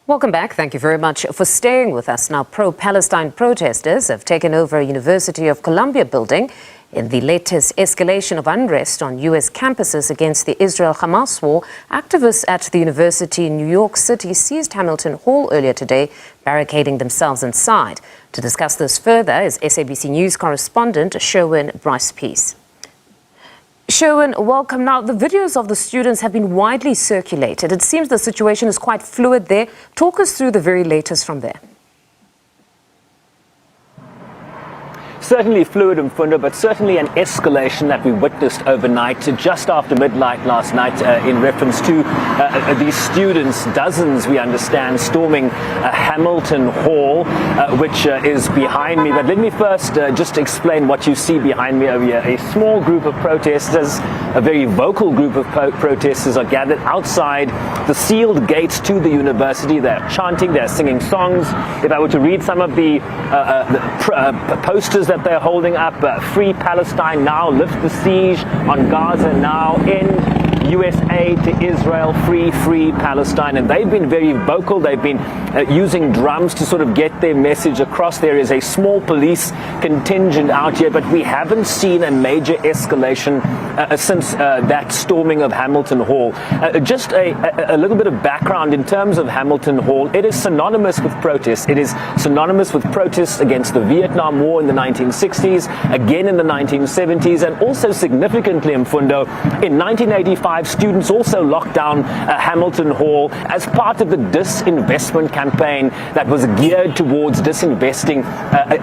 Welcome back. Thank you very much for staying with us. Now, pro-Palestine protesters have taken over a University of Columbia building in the latest escalation of unrest on U.S. campuses against the Israel-Hamas war. Activists at the university in New York City seized Hamilton Hall earlier today, barricading themselves inside. To discuss this further is SABC News correspondent Sherwin Bryce-Pease. Sherwin, welcome. Now, the videos of the students have been widely circulated. It seems the situation is quite fluid there. Talk us through the very latest from there. Certainly fluid, Mfundo, but certainly an escalation that we witnessed overnight, just after midnight last night, in reference to these students, dozens, we understand, storming Hamilton Hall, which is behind me. But let me first just explain what you see behind me over here. A small group of protesters, a very vocal group of protesters are gathered outside the sealed gates to the university. They're chanting, they're singing songs. If I were to read some of the posters that they're holding up, Free Palestine now, lift the siege on Gaza now, end USA to Israel, free Palestine. And they've been very vocal. They've been using drums to sort of get their message across. There is a small police contingent out here, but we haven't seen a major escalation since that storming of Hamilton Hall. Just a little bit of background in terms of Hamilton Hall. It is synonymous with protests. It is synonymous with protests against the Vietnam War in the 1960s, again in the 1970s, and also significantly, Mfundo, in 1985, students also locked down Hamilton Hall as part of the disinvestment campaign that was geared towards disinvesting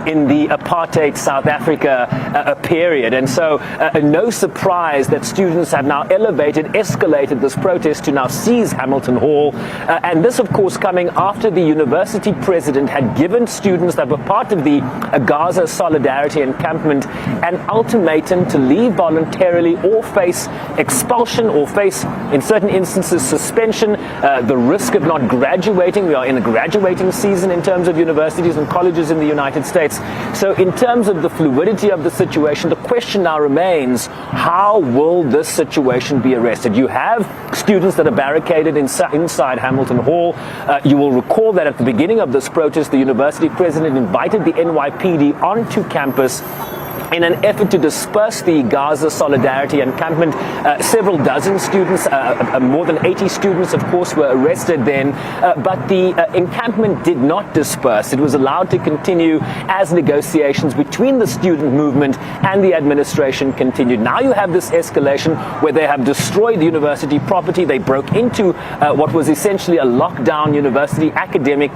in the apartheid South Africa period. And so no surprise that students have now escalated this protest to now seize Hamilton Hall. And this, of course, coming after the university president had given students that were part of the Gaza Solidarity Encampment an ultimatum to leave voluntarily or face expulsion or face, in certain instances, suspension, the risk of not graduating. We are in a graduating season in terms of universities and colleges in the United States. So in terms of the fluidity of the situation, the question now remains, how will this situation be arrested? You have students that are barricaded inside Hamilton Hall. You will recall that at the beginning of this protest, the university president invited the NYPD onto campus in an effort to disperse the Gaza Solidarity Encampment. Several dozen students, more than 80 students, of course, were arrested then, but the encampment did not disperse. It was allowed to continue as negotiations between the student movement and the administration continued. Now you have this escalation where they have destroyed the university property. They broke into what was essentially a lockdown university academic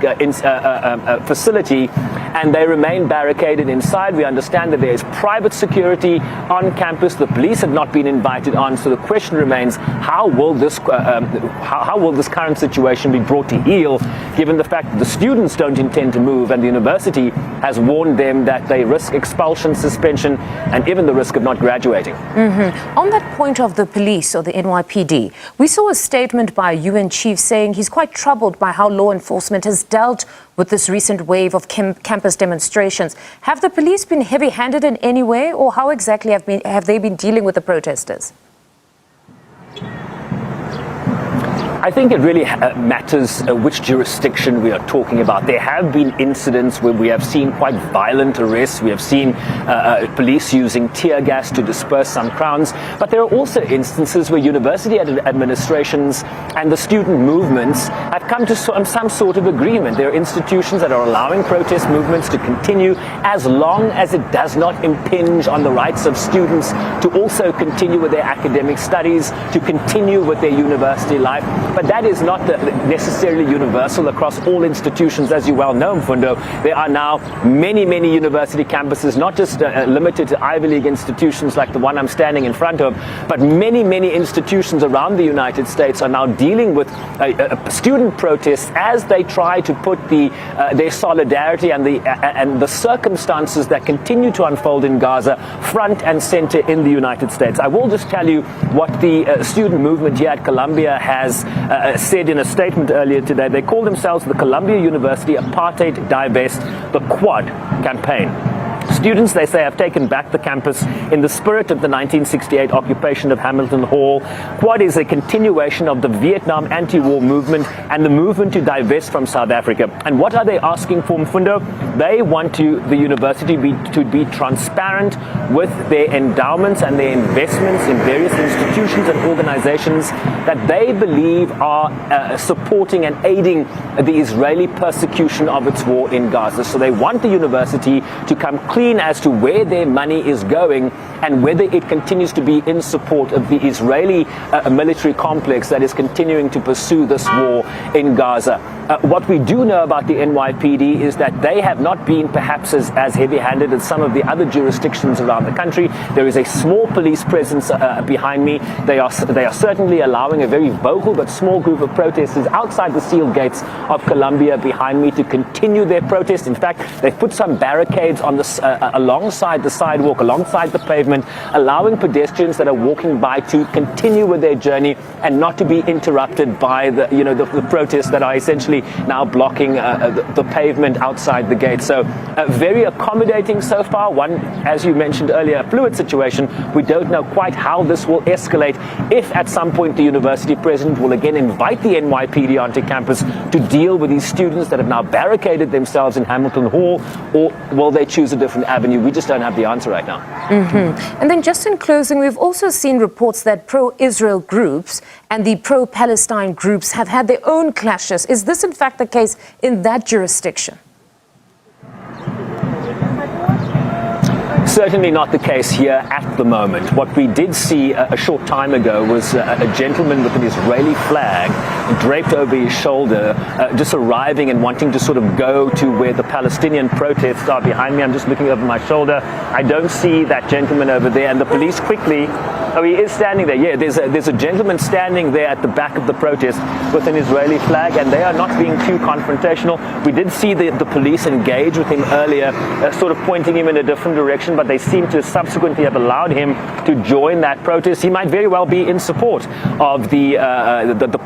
facility, and they remain barricaded inside. We understand that there is private security on campus. The police have not been invited on. So the question remains, how will this current situation be brought to heel, given the fact that the students don't intend to move and the university has warned them that they risk expulsion, suspension, and even the risk of not graduating. On that point of the police or the NYPD, we saw a statement by a UN chief saying he's quite troubled by how law enforcement has dealt with this recent wave of campus demonstrations. Have the police been heavy-handed in any way, or how exactly have they been dealing with the protesters? I think it really matters which jurisdiction we are talking about. There have been incidents where we have seen quite violent arrests. We have seen police using tear gas to disperse some crowds. But there are also instances where university administrations and the student movements have come to some sort of agreement. There are institutions that are allowing protest movements to continue as long as it does not impinge on the rights of students to also continue with their academic studies, to continue with their university life. But that is not necessarily universal across all institutions, as you well know, Mfundo. There are now many university campuses, not just limited to Ivy League institutions like the one I'm standing in front of, but many institutions around the United States are now dealing with student protests as they try to put their solidarity and the circumstances that continue to unfold in Gaza front and center in the United States. I will just tell you what the student movement here at Columbia has said in a statement earlier today. They call themselves the Columbia University Apartheid Divest, the Quad campaign. Students, they say, have taken back the campus in the spirit of the 1968 occupation of Hamilton Hall. Quad is a continuation of the Vietnam anti-war movement and the movement to divest from South Africa. And what are they asking for, Mfundo? They want the university to be transparent with their endowments and their investments in various institutions and organizations that they believe are supporting and aiding the Israeli persecution of its war in Gaza. So they want the university to come clean as to where their money is going and whether it continues to be in support of the Israeli military complex that is continuing to pursue this war in Gaza. What we do know about the NYPD is that they have not been perhaps as heavy-handed as some of the other jurisdictions around the country. There is a small police presence behind me. They are certainly allowing a very vocal but small group of protesters outside the sealed gates of Columbia behind me to continue their protest. In fact, they've put some barricades on alongside the sidewalk, alongside the pavement, allowing pedestrians that are walking by to continue with their journey and not to be interrupted by the protests that are essentially now blocking the pavement outside the gate. So very accommodating so far. One, as you mentioned earlier, a fluid situation. We don't know quite how this will escalate, if at some point the university president will again invite the NYPD onto campus to deal with these students that have now barricaded themselves in Hamilton Hall, or will they choose a different avenue? We just don't have the answer right now. And then just in closing, we've also seen reports that pro-Israel groups and the pro-Palestine groups have had their own clashes. Is this in fact the case in that jurisdiction? Certainly not the case here at the moment. What we did see a short time ago was a gentleman with an Israeli flag draped over his shoulder, just arriving and wanting to sort of go to where the Palestinian protests are behind me. I'm just looking over my shoulder. I don't see that gentleman over there, and the police quickly... Oh, he is standing there. Yeah, there's a gentleman standing there at the back of the protest with an Israeli flag, and they are not being too confrontational. We did see the police engage with him earlier, sort of pointing him in a different direction, but they seem to subsequently have allowed him to join that protest. He might very well be in support of the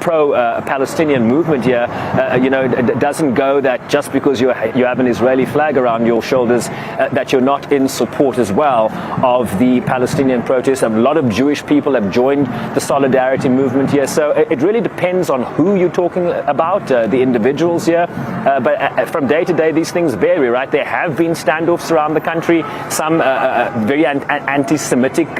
pro-Palestinian movement here. It doesn't go that just because you have an Israeli flag around your shoulders that you're not in support as well of the Palestinian protest. A lot of Jewish people have joined the solidarity movement here. So it really depends on who you're talking about, the individuals here. But from day to day, these things vary, right? There have been standoffs around the country, some very anti-Semitic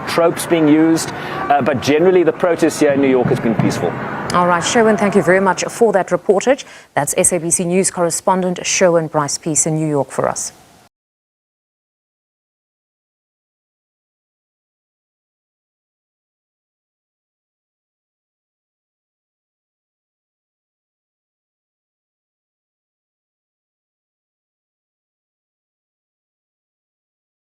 tropes being used. But generally, the protest here in New York has been peaceful. All right, Sherwin, thank you very much for that reportage. That's SABC News correspondent Sherwin Bryce-Pease in New York for us.